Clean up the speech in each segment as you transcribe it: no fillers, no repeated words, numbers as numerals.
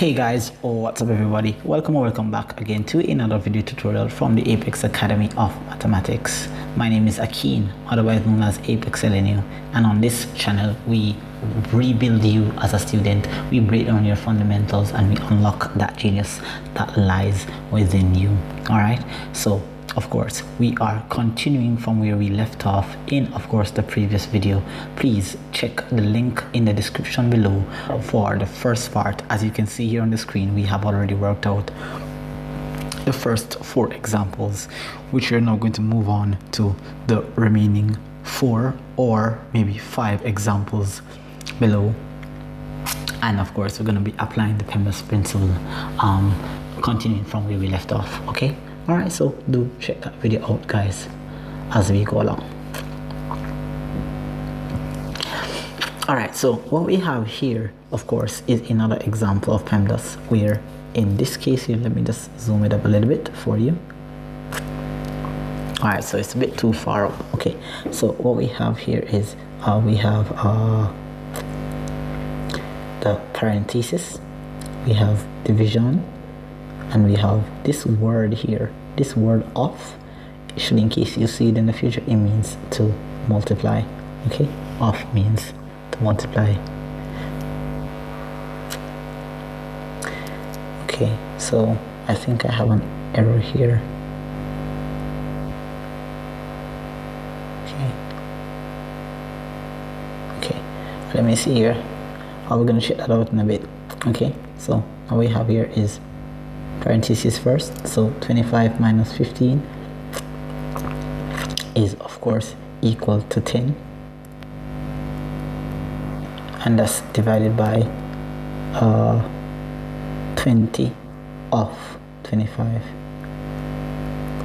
Hey guys, what's up everybody? Welcome or welcome back again to another video tutorial from the Apex Academy of Mathematics. My name is Akeen, otherwise known as Apex LNU, and on this channel we rebuild you as a student, we break down your fundamentals, and we unlock that genius that lies within you. Alright, so of course we are continuing from where we left off in the previous video. Please check the link in the description below for the first part. As you can see here on the screen, we have already worked out the first 4 examples, which we're now going to move on to the remaining 4 or maybe 5 examples below, and of course we're going to be applying the Pemdas principle, continuing from where we left off. Okay, all right, so do check that video out guys as we go along. All right, so what we have here of course is another example of Pemdas, where in this case here, let me just zoom it up a little bit for you. All right, so it's a bit too far up. Okay, so what we have here is we have the parenthesis, we have division, and we have this word here, this word off. Actually, in case you see it in the future, it means to multiply. Okay, off means to multiply. Okay, so I think I have an error here. Okay, let me see here. We're going to check that out in a bit. Okay, so what we have here is parenthesis first, so 25 minus 15 is of course equal to 10, and that's divided by 20 of 25,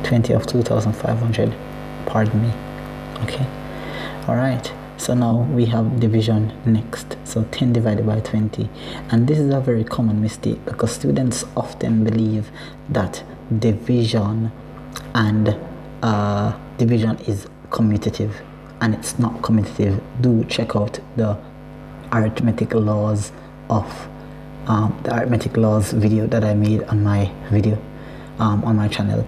20 of 2500, pardon me. Okay, all right, so now we have division next, so 10 divided by 20, and this is a very common mistake because students often believe that division and division is commutative, and it's not commutative. Do check out the arithmetic laws of the arithmetic laws video that I made on my video on my channel.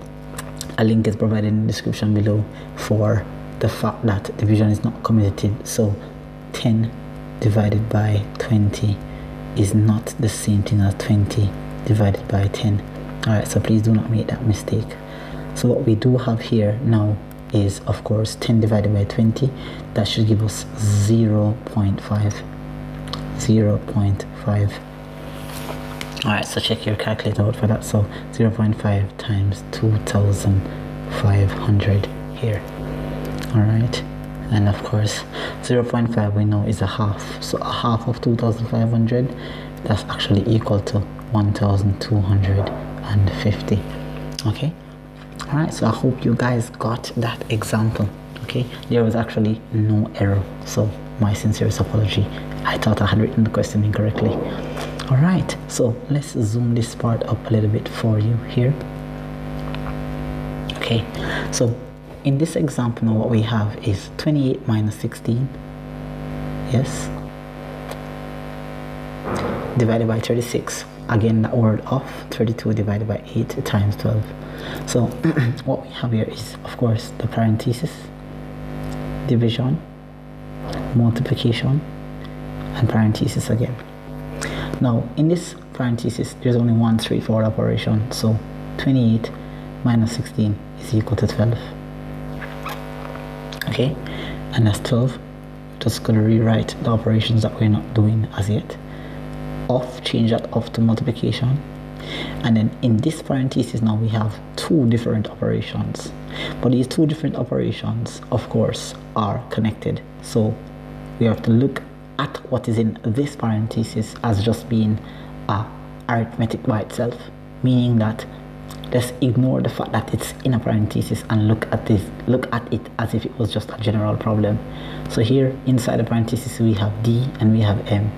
A link is provided in the description below for the fact that division is not commutative. So 10 divided by 20 is not the same thing as 20 divided by 10. Alright, so please do not make that mistake. So what we do have here now is of course 10 divided by 20. That should give us 0.5. Alright, so check your calculator out for that. So 0.5 times 2500 here. Alright, and of course 0.5 we know is a half, so a half of 2500, that's actually equal to 1250. Okay, alright, so I hope you guys got that example. Okay, there was actually no error, so my sincerest apology. I thought I had written the question incorrectly. Alright, so let's zoom this part up a little bit for you here. Okay, so in this example now what we have is 28 minus 16, yes, divided by 36. Again, that word off, 32 divided by 8 times 12. So what we have here is of course the parenthesis, division, multiplication, and parenthesis again. Now in this parenthesis there's only one straightforward operation, so 28 minus 16 is equal to 12. Okay, and that's 12. Just gonna rewrite the operations that we're not doing as yet. Off, change that off to multiplication, and then in this parenthesis now we have 2 different operations, but these 2 different operations of course are connected, so we have to look at what is in this parenthesis as just being arithmetic by itself, meaning that let's ignore the fact that it's in a parenthesis and look at it as if it was just a general problem. So here inside the parenthesis we have D and we have M,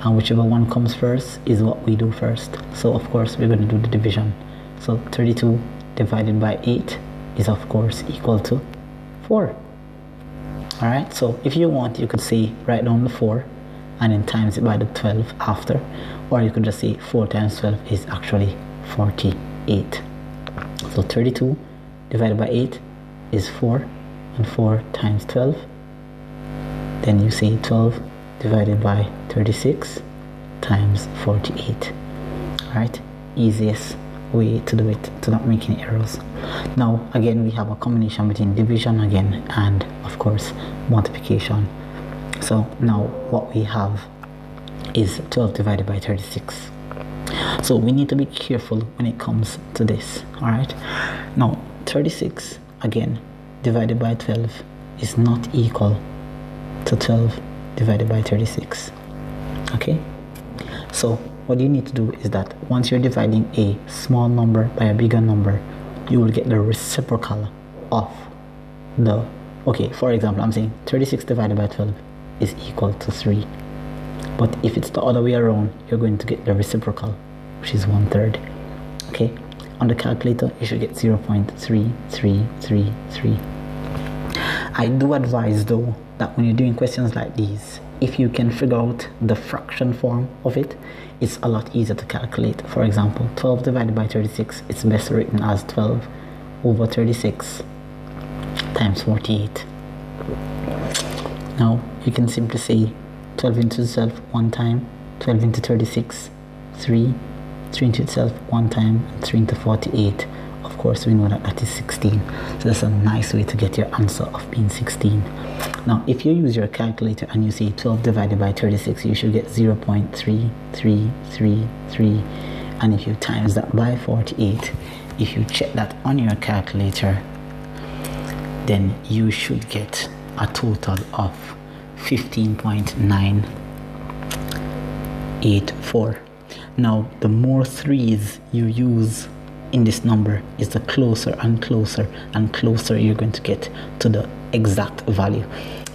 and whichever one comes first is what we do first. So of course we're going to do the division. So 32 divided by 8 is of course equal to 4. Alright, so if you want you could say write down the 4 and then times it by the 12 after, or you could just say 4 times 12 is actually 48. So 32 divided by 8 is 4, and 4 times 12, then you say 12 divided by 36 times 48. Right, easiest way to do it, to not make any errors. Now again, we have a combination between division again and of course multiplication. So now what we have is 12 divided by 36. So we need to be careful when it comes to this. All right, now 36 again divided by 12 is not equal to 12 divided by 36. Okay, so what you need to do is that once you're dividing a small number by a bigger number, you will get the reciprocal of the, okay, for example, I'm saying 36 divided by 12 is equal to 3. But if it's the other way around, you're going to get the reciprocal, which is 1/3. Okay, on the calculator, you should get 0.3333. I do advise though that when you're doing questions like these, if you can figure out the fraction form of it, it's a lot easier to calculate. For example, 12 divided by 36, it's best written as 12 over 36 times 48. Now you can simply say 12 into itself one time, 12 into 36 3, 3 into itself one time, and 3 into 48. Of course we know that that is 16, so that's a nice way to get your answer of being 16. Now if you use your calculator and you say 12 divided by 36, you should get 0.3333, and if you times that by 48, if you check that on your calculator, then you should get a total of 15.984. Now the more threes you use in this number is the closer and closer and closer you're going to get to the exact value.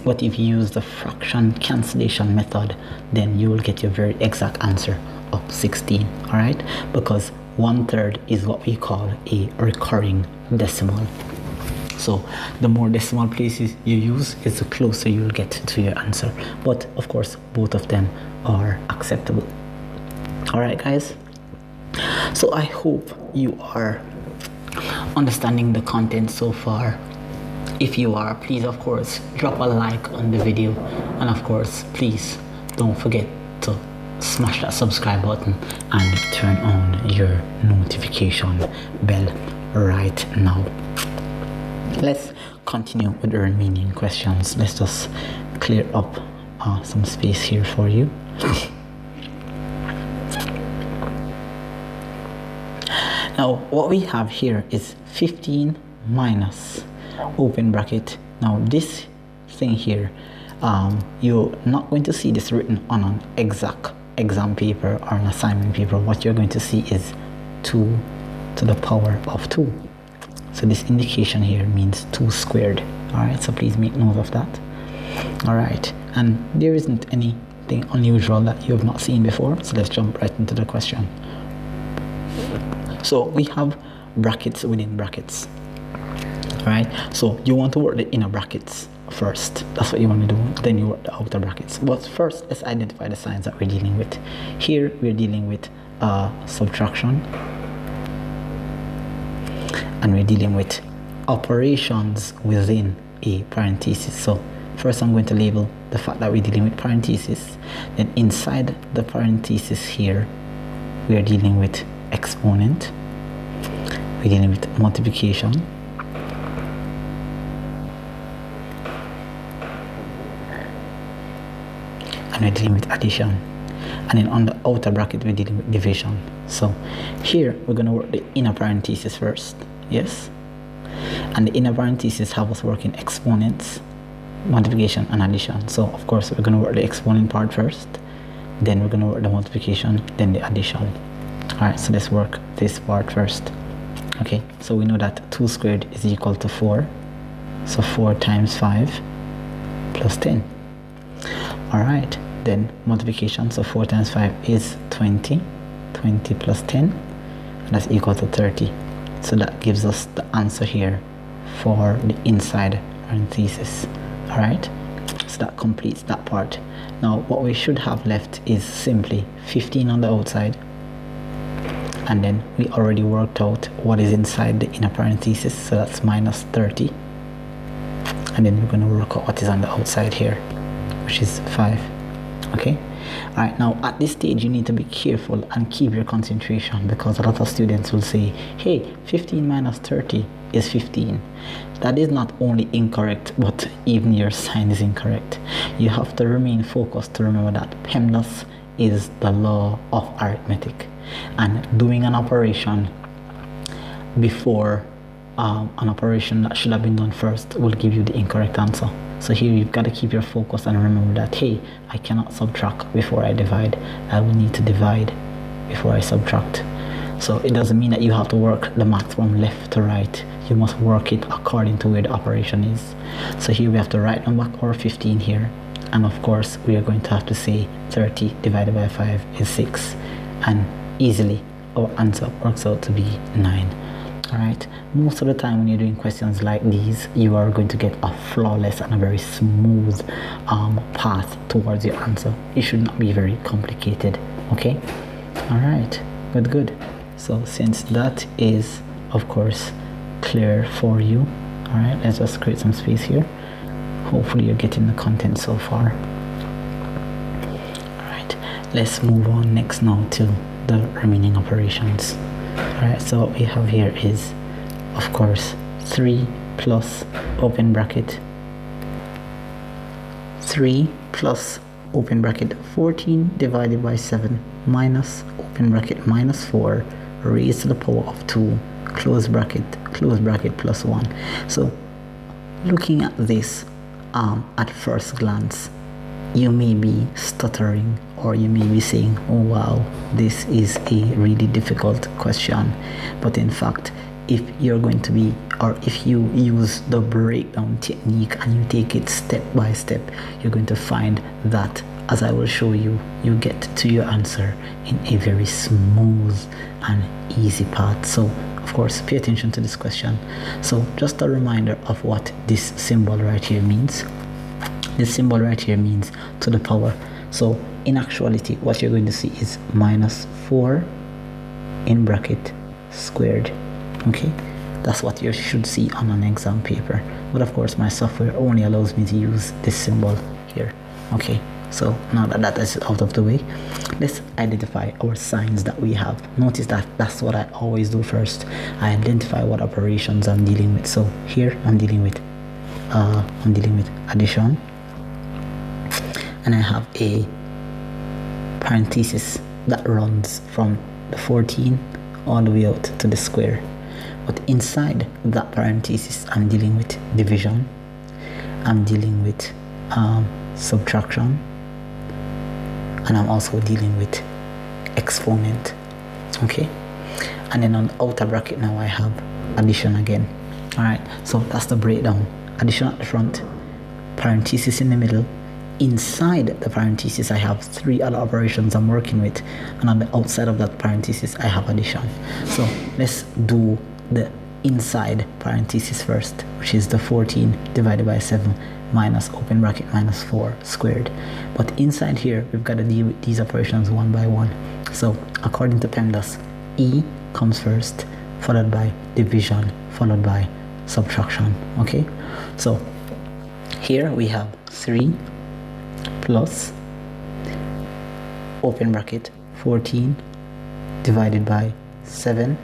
But if you use the fraction cancellation method, then you will get your very exact answer of 16. All right, because 1/3 is what we call a recurring decimal. So the more decimal places you use is the closer you'll get to your answer. But of course, both of them are acceptable. All right, guys. So I hope you are understanding the content so far. If you are, please of course drop a like on the video, and of course please don't forget to smash that subscribe button and turn on your notification bell right now. Let's continue with the remaining questions. Let's just clear up some space here for you. Now what we have here is 15 minus open bracket. Now this thing here, you're not going to see this written on an exact exam paper or an assignment paper. What you're going to see is 2 to the power of 2. So this indication here means 2 squared. All right, so please make note of that. All right, and there isn't anything unusual that you have not seen before, so let's jump right into the question. So we have brackets within brackets. All right, so you want to work the inner brackets first. That's what you want to do. Then you work the outer brackets. But first, let's identify the signs that we're dealing with. Here we're dealing with subtraction, and we're dealing with operations within a parenthesis. So first I'm going to label the fact that we're dealing with parenthesis. Then inside the parenthesis here, we are dealing with exponent, we're dealing with multiplication, and we're dealing with addition. And then on the outer bracket we're dealing with division. So here we're going to work the inner parenthesis first. Yes, and the inner parenthesis have us working exponents, multiplication, and addition. So of course we're going to work the exponent part first, then we're going to work the multiplication, then the addition. All right, so let's work this part first. Okay, so we know that 2 squared is equal to 4. So 4 times 5 plus 10. All right, then multiplication. So 4 times 5 is 20. 20 plus 10, and that's equal to 30. So that gives us the answer here for the inside parenthesis. All right, so that completes that part. Now what we should have left is simply 15 on the outside, and then we already worked out what is inside the inner parenthesis, so that's minus 30, and then we're going to work out what is on the outside here, which is 5. Okay. All right, now at this stage you need to be careful and keep your concentration, because a lot of students will say, hey, 15 minus 30 is 15. That is not only incorrect, but even your sign is incorrect. You have to remain focused to remember that Pemdas is the law of arithmetic, and doing an operation before an operation that should have been done first will give you the incorrect answer. So here you've got to keep your focus and remember that, hey, I cannot subtract before I divide. I will need to divide before I subtract. So it doesn't mean that you have to work the math from left to right. You must work it according to where the operation is. So here we have to write down back our 15 here. And of course, we are going to have to say 30 divided by 5 is 6. And easily, our answer works out to be 9. Alright, most of the time when you're doing questions like these, you are going to get a flawless and a very smooth path towards your answer. It should not be very complicated. Okay, alright, good. So since that is of course clear for you, alright, let's just create some space here. Hopefully you're getting the content so far. Alright, let's move on next now to the remaining operations. Alright, so what we have here is, of course, 3 plus open bracket 3 plus open bracket 14 divided by 7 minus open bracket minus 4 raised to the power of 2 close bracket plus 1. So looking at this at first glance, you may be stuttering, or you may be saying, oh wow, this is a really difficult question. But in fact, if you're going to be, or if you use the breakdown technique and you take it step by step, you're going to find that, as I will show you, you get to your answer in a very smooth and easy path. So of course, pay attention to this question. So just a reminder of what this symbol right here means. This symbol right here means to the power. So in actuality, what you're going to see is minus 4 in bracket squared. Okay, that's what you should see on an exam paper. But of course, my software only allows me to use this symbol here. Okay, so now that that is out of the way, let's identify our signs that we have. Notice that that's what I always do first. I identify what operations I'm dealing with. So here I'm dealing with addition, and I have a parenthesis that runs from the 14 all the way out to the square. But inside that parenthesis, I'm dealing with division, I'm dealing with subtraction, and I'm also dealing with exponent. Okay, and then on the outer bracket now I have addition again. Alright, so that's the breakdown. Addition at the front, parenthesis in the middle. Inside the parenthesis I have 3 other operations I'm working with, and on the outside of that parenthesis I have addition. So let's do the inside parenthesis first, which is the 14 divided by 7 minus open bracket minus 4 squared. But inside here we've got to deal with these operations one by one. So according to Pemdas, E comes first, followed by division, followed by subtraction. Okay, so here we have 3 plus open bracket 14 divided by 7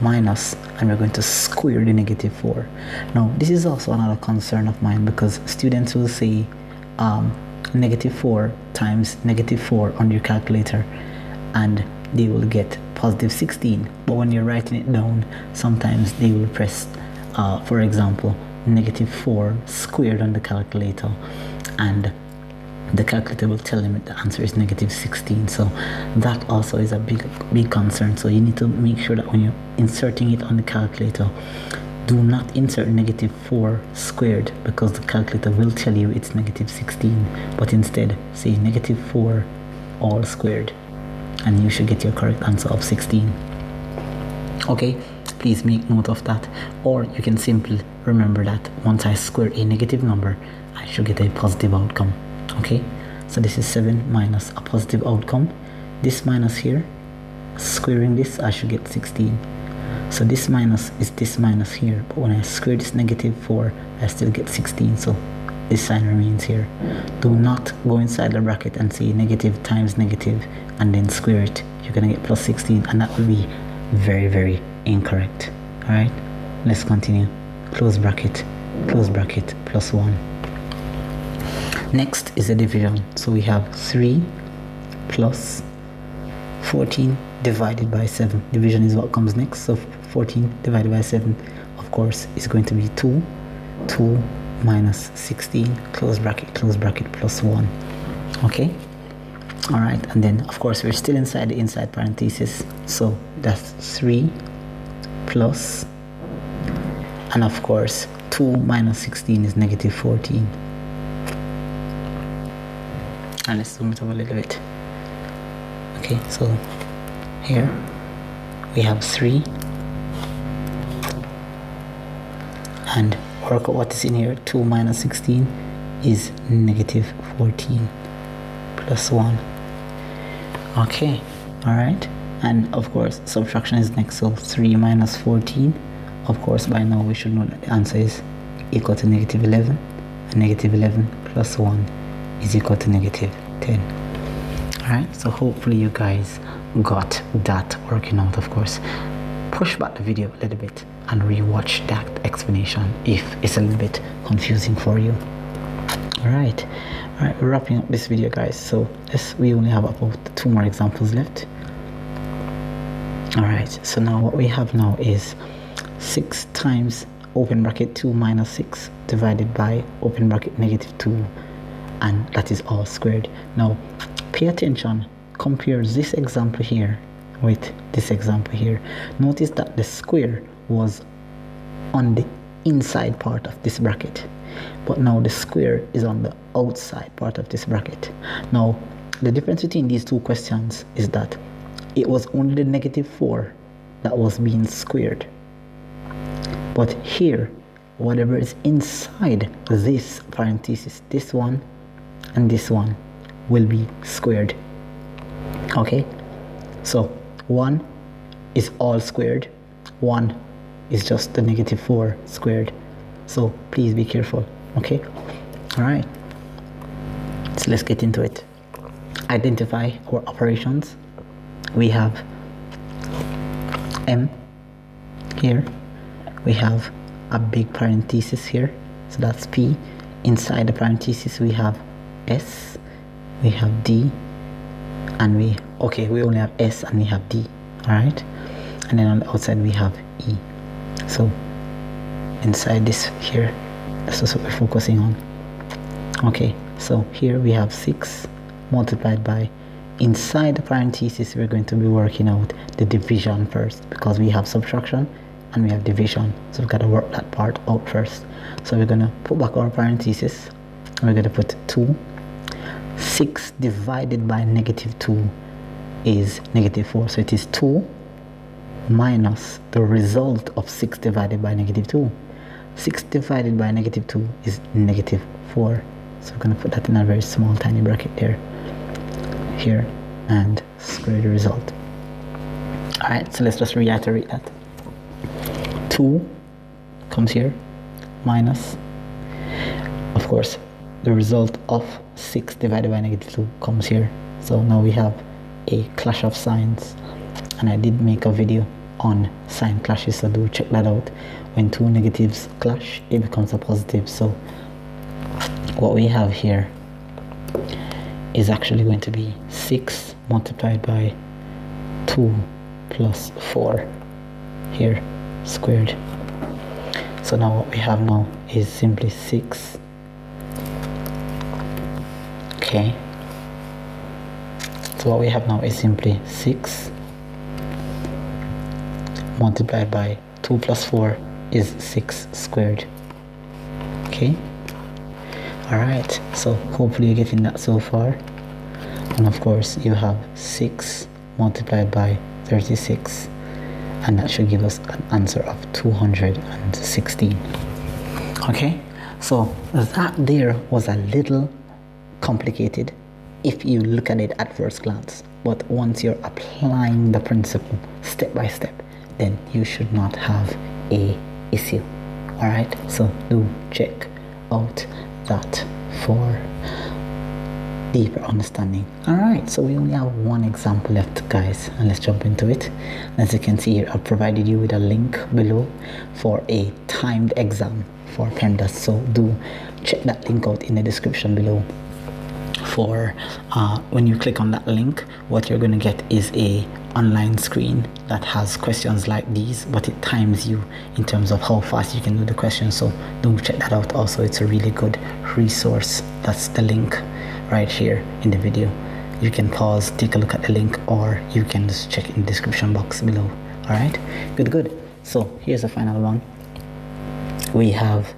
minus, and we're going to square the negative 4. Now this is also another concern of mine, because students will say negative 4 times negative 4 on your calculator and they will get positive 16, but when you're writing it down, sometimes they will press for example negative 4 squared on the calculator, and the calculator will tell them that the answer is negative 16. So that also is a big concern. So you need to make sure that when you're inserting it on the calculator, do not insert negative 4 squared, because the calculator will tell you it's negative 16, but instead say negative 4 all squared, and you should get your correct answer of 16. Okay, please make note of that. Or you can simply remember that once I square a negative number, I should get a positive outcome. Okay, so this is 7 minus a positive outcome. This minus here, squaring this, I should get 16. So this minus is this minus here, but when I square this negative 4, I still get 16. So this sign remains here. Do not go inside the bracket and say negative times negative and then square it. You're gonna get plus 16, and that will be very, very incorrect. All right, let's continue. Close bracket, plus 1. Next is a division. So we have 3 plus 14 divided by 7. Division is what comes next. So 14 divided by 7, of course, is going to be 2. 2 minus 16, close bracket, plus 1. Okay, all right, and then of course we're still inside the inside parenthesis, so that's 3 plus, and of course 2 minus 16 is negative 14. And let's zoom it up a little bit. Okay, so here we have 3, and work out what is in here. 2 minus 16 is negative 14 plus 1. Okay, all right, and of course subtraction is next. So 3 minus 14, of course by now we should know that the answer is equal to negative 11, and negative 11 plus 1 is equal to negative 10. All right, so hopefully you guys got that working out. Of course, push back the video a little bit and rewatch that explanation if it's a little bit confusing for you. All right, we're wrapping up this video, guys. So we only have about 2 more examples left. All right, so now what we have now is 6 times open bracket 2 minus 6 divided by open bracket negative 2, and that is all squared. Now pay attention, compare this example here with this example here. Notice that the square was on the inside part of this bracket, but now the square is on the outside part of this bracket. Now the difference between these two questions is that it was only the negative 4 that was being squared, but here whatever is inside this parenthesis, this one and this one, will be squared. Okay, so 1 is all squared, 1 is just the negative 4 squared. So please be careful. Okay, all right, so let's get into it. Identify our operations. We have M here, we have a big parenthesis here, so that's P. Inside the parenthesis we have S, we have D, and we only have S and we have D. All right, and then on the outside we have E. So inside this here, that's just what we're focusing on. Okay, so here we have 6 multiplied by, inside the parenthesis we're going to be working out the division first, because we have subtraction and we have division, so we've got to work that part out first. So we're going to put back our parenthesis and we're going to put 2. 6 divided by negative 2 is negative 4, so it is 2 minus the result of 6 divided by negative 2. 6 divided by negative 2 is negative 4, so we're going to put that in a very small tiny bracket there, here, and square the result. Alright, so let's just reiterate that. 2 comes here, minus, of course, the result of 6 divided by negative 2 comes here. So now we have a clash of signs, and I did make a video on sign clashes, so do check that out. When 2 negatives clash, it becomes a positive. So what we have here is actually going to be 6 multiplied by 2 plus 4 here squared. So now what we have now is simply 6. Okay, so what we have now is simply 6 multiplied by 2 plus 4 is 6 squared. Okay, all right, so hopefully you're getting that so far. And of course you have 6 multiplied by 36, and that should give us an answer of 216. Okay, So that there was a little complicated if you look at it at first glance, but once you're applying the principle step by step, then you should not have a issue. All right, so do check out that for deeper understanding. All right, so we only have one example left, guys, and let's jump into it. As you can see here, I've provided you with a link below for a timed exam for Pemdas, so do check that link out in the description below. For when you click on that link, what you're going to get is a online screen that has questions like these, but it times you in terms of how fast you can do the questions. So do check that out. Also, it's a really good resource. That's the link right here in the video. You can pause, take a look at the link, or you can just check in the description box below. All right, good. So here's the final one. We have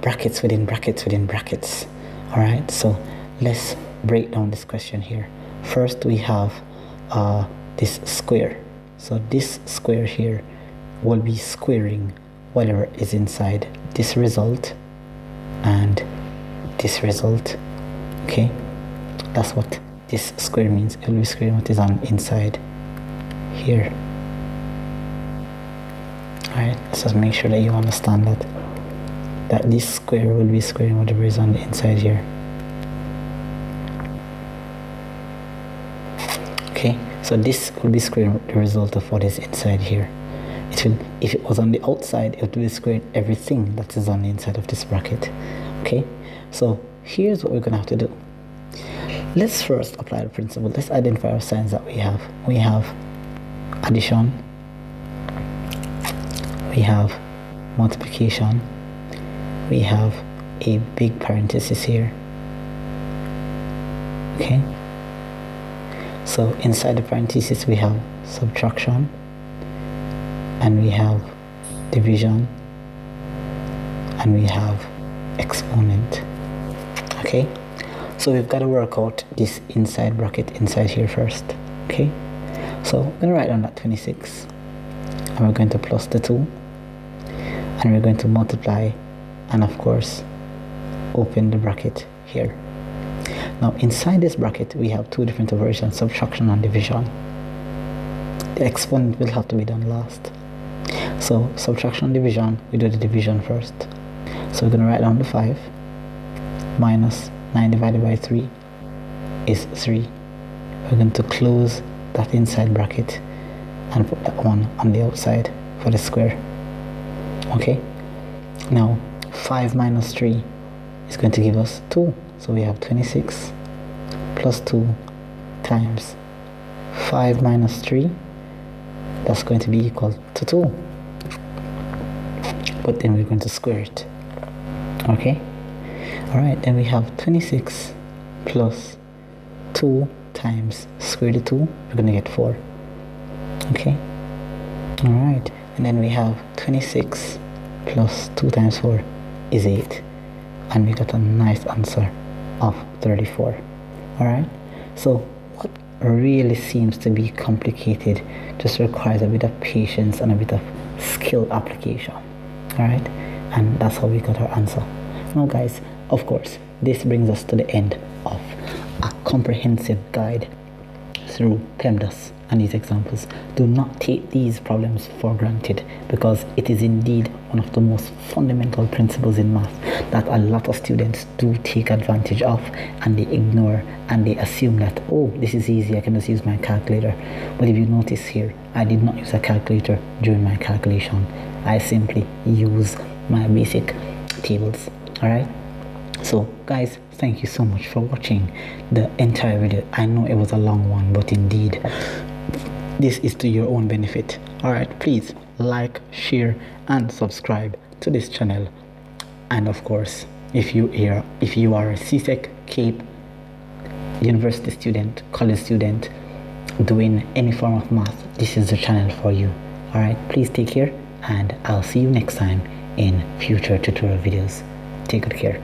brackets within brackets within brackets. All right, so let's break down this question here. First, we have this square. So this square here will be squaring whatever is inside this result and this result. Okay, that's what this square means. It will be squaring what is on inside here. Alright, let's just make sure that you understand that this square will be squaring whatever is on the inside here. Okay, so this will be squaring the result of what is inside here. It will, if it was on the outside, it would be squaring everything that is on the inside of this bracket. Okay, so here's what we're gonna have to do. Let's first apply the principle. Let's identify our signs that we have. We have addition, we have multiplication, we have a big parenthesis here. Okay, so inside the parenthesis we have subtraction, and we have division, and we have exponent. Okay, so we've got to work out this inside bracket inside here first. Okay, so I'm going to write down that 26, and we're going to plus the 2, and we're going to multiply, and of course open the bracket here. Now inside this bracket we have two different operations, subtraction and division. The exponent will have to be done last. So subtraction and division, we do the division first. So we're going to write down the 5 minus 9 divided by 3 is 3. We're going to close that inside bracket and put that one on the outside for the square. Okay, now 5 minus 3 is going to give us 2. So we have 26 plus 2 times 5 minus 3. That's going to be equal to 2. But then we're going to square it. Okay, alright, then we have 26 plus 2 times square root of 2. We're going to get 4. Okay, alright, and then we have 26 plus 2 times 4 is 8, and we got a nice answer of 34. Alright, so what really seems to be complicated just requires a bit of patience and a bit of skill application. Alright, and that's how we got our answer. Now guys, of course, this brings us to the end of a comprehensive guide through Pemdas and these examples. Do not take these problems for granted, because it is indeed one of the most fundamental principles in math that a lot of students do take advantage of, and they ignore and they assume that, oh, this is easy, I can just use my calculator. But if you notice here, I did not use a calculator during my calculation. I simply use my basic tables. Alright, so guys, thank you so much for watching the entire video. I know it was a long one, but indeed this is to your own benefit. Alright, please like, share and subscribe to this channel. And of course, if you are a CSEC, CAPE, university student, college student doing any form of math, this is the channel for you. Alright, please take care, and I'll see you next time in future tutorial videos. Take good care.